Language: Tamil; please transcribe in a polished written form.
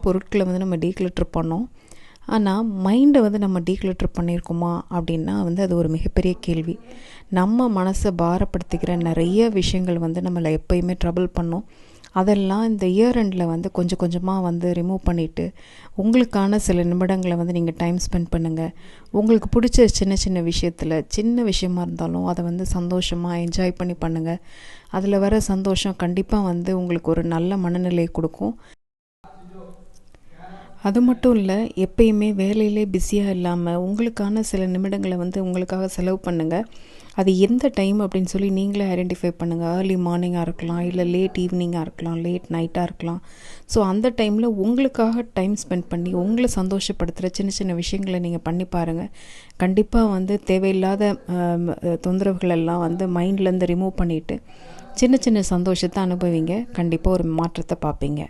பொருட்களை வந்து நம்ம டீக்ளட்டர் பண்ணோம். ஆனால் மைண்டை வந்து நம்ம டீக்ளட்டர் பண்ணியிருக்கோமா அப்படின்னா வந்து அது ஒரு மிகப்பெரிய கேள்வி. நம்ம மனசை பாரப்படுத்திக்கிற நிறைய விஷயங்கள் வந்து நம்மளை எப்போயுமே ட்ரபிள் பண்ணோம். அதெல்லாம் இந்த இயர் எண்டில் வந்து கொஞ்சம் கொஞ்சமாக வந்து ரிமூவ் பண்ணிவிட்டு உங்களுக்கான சில நிமிடங்களை வந்து நீங்கள் டைம் ஸ்பெண்ட் பண்ணுங்கள். உங்களுக்கு பிடிச்ச சின்ன சின்ன விஷயத்தில் சின்ன விஷயமா இருந்தாலும் அதை வந்து சந்தோஷமாக என்ஜாய் பண்ணி பண்ணுங்கள். அதில் வர சந்தோஷம் கண்டிப்பாக வந்து உங்களுக்கு ஒரு நல்ல மனநிலையை கொடுக்கும். அது மட்டும் இல்லை, எப்பயுமே வேலையிலே பிஸியாக இல்லாமல் உங்களுக்கான சில நிமிடங்களை வந்து உங்களுக்காக செலவு பண்ணுங்கள். அது எந்த டைம் அப்படின்னு சொல்லி நீங்களே ஐடென்டிஃபை பண்ணுங்கள். ஏர்லி மார்னிங்காக இருக்கலாம், இல்லை லேட் ஈவினிங்காக இருக்கலாம், லேட் நைட்டாக இருக்கலாம். ஸோ அந்த டைமில் உங்களுக்காக டைம் ஸ்பெண்ட் பண்ணி உங்களை சந்தோஷப்படுத்துகிற சின்ன சின்ன விஷயங்களை நீங்கள் பண்ணி பாருங்கள். கண்டிப்பாக வந்து தேவையில்லாத தொந்தரவுகள் எல்லாம் வந்து மைண்ட்லேருந்து ரிமூவ் பண்ணிவிட்டு சின்ன சின்ன சந்தோஷத்தை அனுபவிங்க. கண்டிப்பாக ஒரு மாற்றத்தை பார்ப்பீங்க.